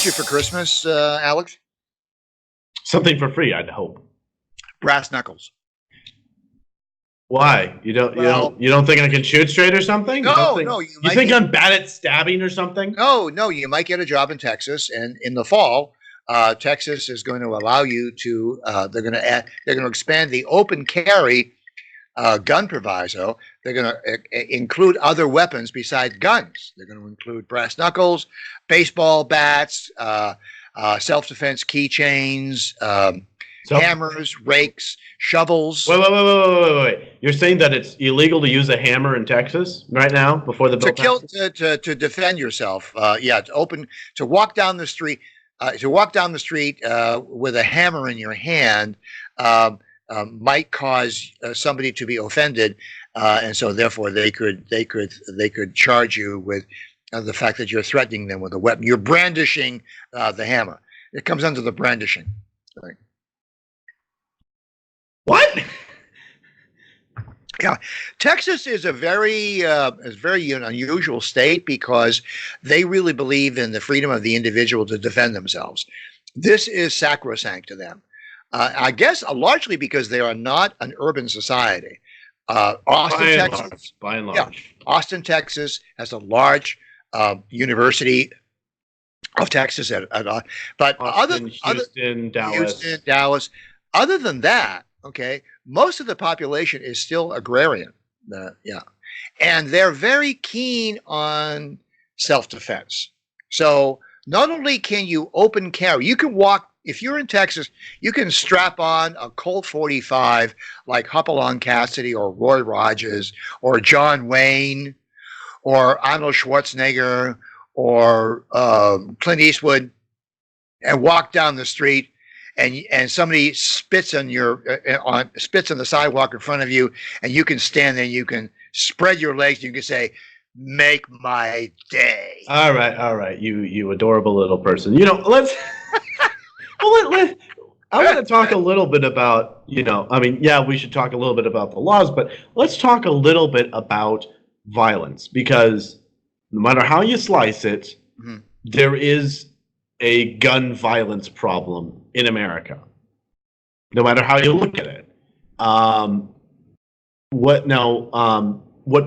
get you for Christmas, Alex? Something for free, I'd hope. Brass knuckles. Why? You don't think I can shoot straight or something? No, you think I'm bad at stabbing or something? No, you might get a job in Texas, and in the fall, Texas is going to allow you to. They're going to expand the open carry gun proviso. They're going to include other weapons besides guns. They're going to include brass knuckles, baseball bats, self-defense keychains, hammers, rakes, shovels. Wait. You're saying that it's illegal to use a hammer in Texas right now before the bill passes? To defend yourself. To walk down the street. With a hammer in your hand might cause somebody to be offended, and so therefore they could charge you with the fact that you're threatening them with a weapon. You're brandishing the hammer. It comes under the brandishing. Right. What? Yeah, Texas is a very unusual state because they really believe in the freedom of the individual to defend themselves. This is sacrosanct to them. I guess largely because they are not an urban society. Austin, Texas has a large University of Texas, but Houston, Dallas. Other than that, okay, most of the population is still agrarian. And they're very keen on self-defense. So not only can you open carry, you can walk. If you're in Texas, you can strap on a Colt 45 like Hopalong Cassidy or Roy Rogers or John Wayne or Arnold Schwarzenegger or Clint Eastwood and walk down the street, and somebody spits on the sidewalk in front of you, and you can stand there, you can spread your legs, and you can say, "Make my day." All right, you adorable little person. Let's. I want to talk a little bit about, we should talk a little bit about the laws, but let's talk a little bit about violence, because no matter how you slice it, there is a gun violence problem in America, no matter how you look at it.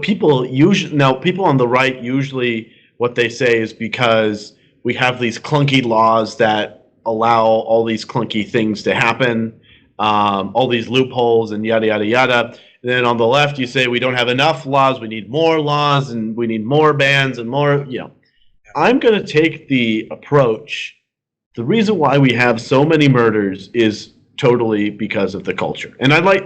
People on the right usually what they say is because we have these clunky laws that allow all these clunky things to happen, all these loopholes and yada, yada, yada. And then on the left, you say we don't have enough laws, we need more laws, and we need more bans and more, I'm going to take the approach, the reason why we have so many murders is totally because of the culture. And I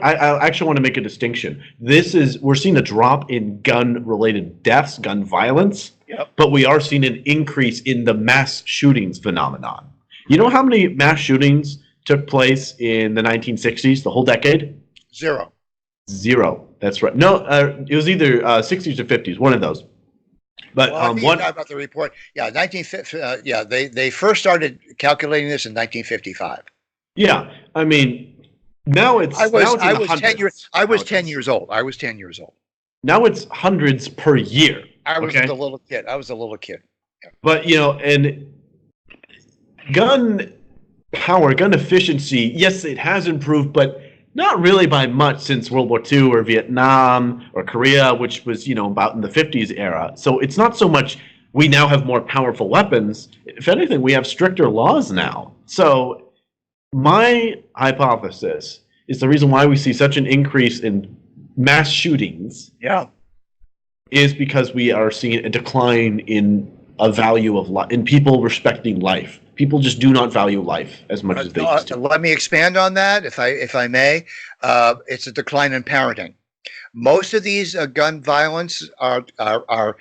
actually want to make a distinction. We're seeing a drop in gun-related deaths, gun violence, but we are seeing an increase in the mass shootings phenomenon. You know how many mass shootings took place in the 1960s, the whole decade? Zero. That's right. No, it was either 60s or 50s, one of those. But about the report. Yeah, they first started calculating this in 1955. Yeah, I mean, now it's. I was 10 years old. Now it's hundreds per year. I was a little kid. Yeah. But and gun power, gun efficiency, yes, it has improved, but not really by much since World War II or Vietnam or Korea, which was, about in the 50s era. So it's not so much we now have more powerful weapons. If anything, we have stricter laws now. So my hypothesis is the reason why we see such an increase in mass shootings is because we are seeing a decline in a value of life, in people respecting life. People just do not value life as much as they used to. Let me expand on that, if I may. It's a decline in parenting. Most of these gun violence are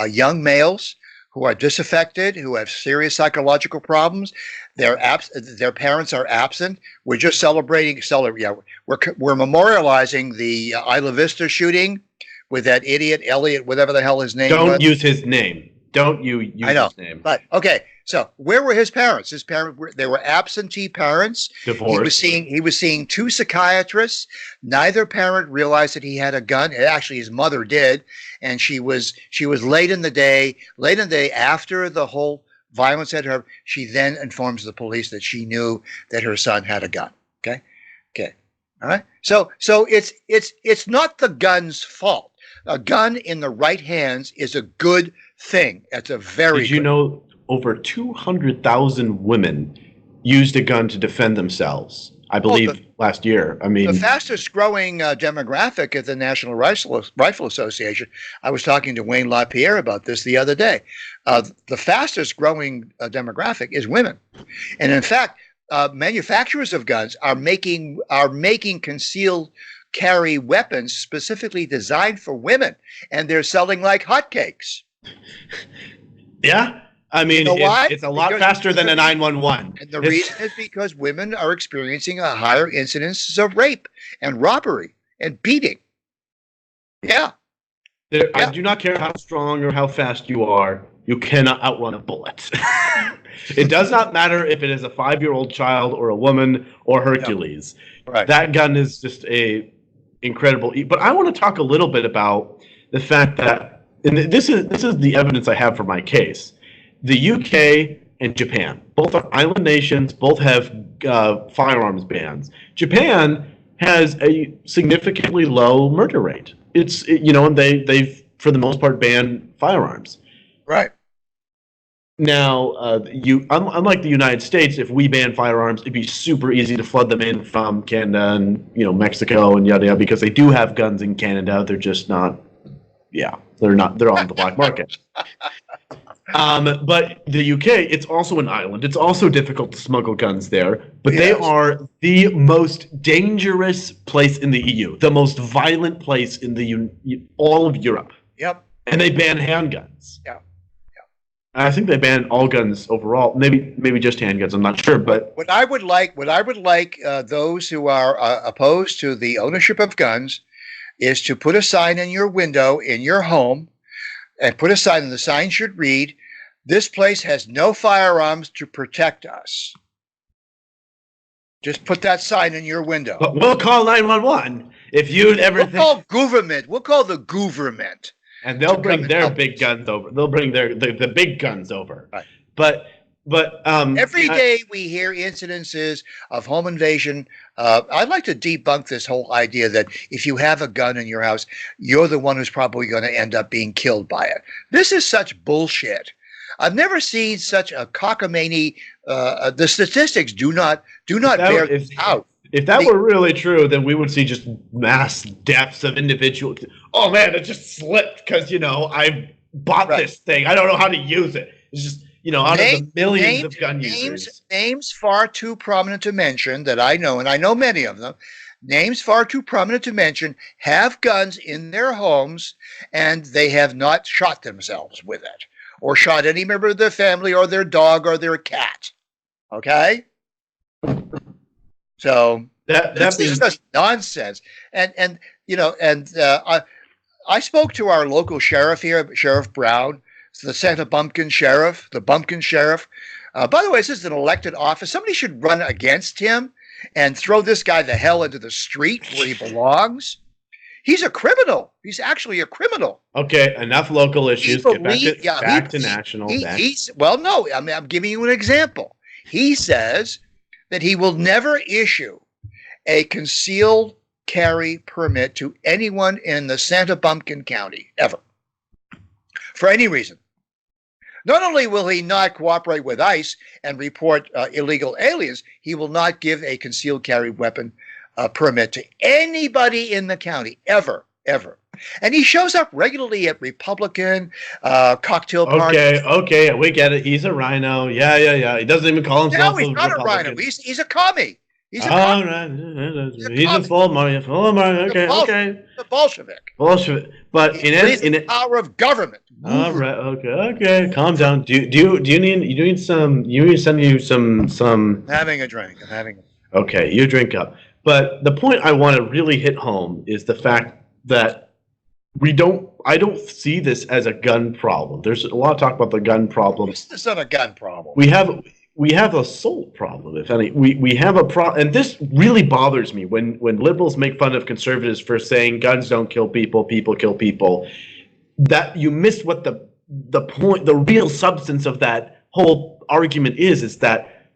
young males who are disaffected, who have serious psychological problems. Their parents are absent. We're just we're memorializing the Isla Vista shooting with that idiot Elliot, whatever the hell his name was. Don't use his name. Don't you use his name. But okay. So where were his parents? They were absentee parents. Divorced. He was seeing two psychiatrists. Neither parent realized that he had a gun. Actually, his mother did, and she was late in the day after the whole violence at her, she then informs the police that she knew that her son had a gun. Okay, okay, all right. So it's not the gun's fault. A gun in the right hands is a good thing. That's a very. Did you know over 200,000 women used a gun to defend themselves? I believe last year. I mean, the fastest growing demographic at the National Rifle Association. I was talking to Wayne LaPierre about this the other day. The fastest growing demographic is women, and in fact, manufacturers of guns are making concealed carry weapons specifically designed for women, and they're selling like hotcakes. Yeah. I mean, You know why? it's a lot Because- faster than a 911. And the reason is because women are experiencing a higher incidence of rape and robbery and beating. Yeah. I do not care how strong or how fast you are. You cannot outrun a bullet. It does not matter if it is a 5-year-old child or a woman or Hercules. Right. That gun is just a incredible. But I want to talk a little bit about the fact that, and this is the evidence I have for my case. The UK and Japan, both are island nations, both have firearms bans. Japan has a significantly low murder rate. And they've for the most part banned firearms. Right. Now, unlike the United States, if we ban firearms, it'd be super easy to flood them in from Canada and Mexico and yada yada, because they do have guns in Canada. They're just not. Yeah, they're not. They're on the black market. But the UK, it's also an island. It's also difficult to smuggle guns there. But they are the most dangerous place in the EU, the most violent place in all of Europe. Yep. And they ban handguns. Yeah. I think they ban all guns overall. Maybe just handguns. I'm not sure, but What I would like those who are opposed to the ownership of guns is to put a sign in your window in your home, and put a sign, and the sign should read, "This place has no firearms to protect us." Just put that sign in your window. But we'll call 911 if you'd ever We'll call government. We'll call the government. and they'll to bring come and their help big guns over. They'll bring the big guns over. Right. But Every day we hear incidences of home invasion. I'd like to debunk this whole idea that if you have a gun in your house, you're the one who's probably going to end up being killed by it. This is such bullshit. I've never seen such a cockamamie. The statistics do not bear this out. If that were really true, then we would see just mass deaths of individuals. Oh man, it just slipped because I bought this thing. I don't know how to use it. It's just out of the millions of gun users. Names far too prominent to mention that I know, and I know many of them. Names far too prominent to mention have guns in their homes, and they have not shot themselves with it, or shot any member of their family, or their dog, or their cat. Okay. So this is just nonsense, and I spoke to our local sheriff here, Sheriff Brown, the Santa Bumpkin Sheriff, the Bumpkin Sheriff. By the way, this is an elected office. Somebody should run against him and throw this guy the hell into the street where he belongs. He's a criminal. He's actually a criminal. Okay, enough local issues. Get back to national. I'm giving you an example. He says that he will never issue a concealed carry permit to anyone in the Santa Bumpkin County, ever, for any reason. Not only will he not cooperate with ICE and report illegal aliens, he will not give a concealed carry weapon permit to anybody in the county, ever. And he shows up regularly at Republican cocktail parties. Okay, we get it. He's a rhino. Yeah. He doesn't even call himself No, he's not a rhino. He's a commie. He's a commie. Right. He's a full money. Okay. The Bolshevik. But in the power of government. All right. Okay. Calm down. Do you need some? You need to send you some. I'm having a drink. Okay, you drink up. But the point I want to really hit home is the fact that I don't see this as a gun problem. There's a lot of talk about the gun problem. It's not a gun problem. We have a soul problem, if any. We have a problem, and this really bothers me when liberals make fun of conservatives for saying guns don't kill people, people kill people. That you miss what the point, the real substance of that whole argument is that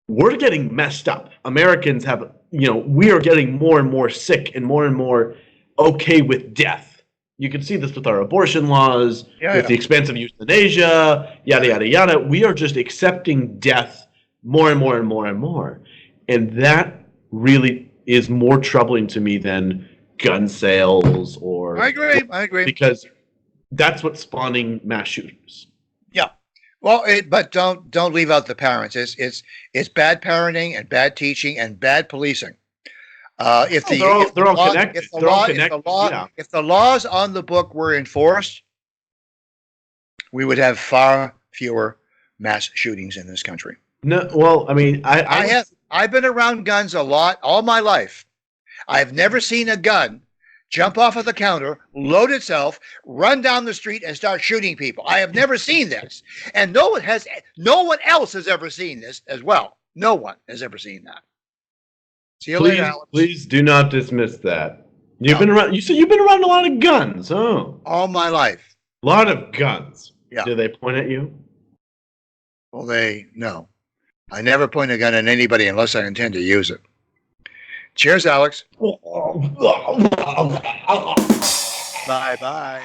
we're getting messed up. Americans have, we are getting more and more sick and more okay with death. You can see this with our abortion laws, with the expansive euthanasia, yada, yada, yada. We are just accepting death more and more. And that really is more troubling to me than gun sales or... I agree. Because that's what's spawning mass shootings. Yeah. Well, but don't leave out the parents. It's bad parenting and bad teaching and bad policing. If they're all connected. If the laws on the book were enforced, we would have far fewer mass shootings in this country. No, well, I mean, I've been around guns a lot all my life. I've never seen a gun jump off of the counter, load itself, run down the street, and start shooting people. I have never seen this, and no one else has ever seen this as well. No one has ever seen that. See you later, Alex. Please do not dismiss that. You've been around. You said you've been around a lot of guns, huh? All my life. A lot of guns. Yeah. Do they point at you? Well, no. I never point a gun at anybody unless I intend to use it. Cheers, Alex. Bye-bye.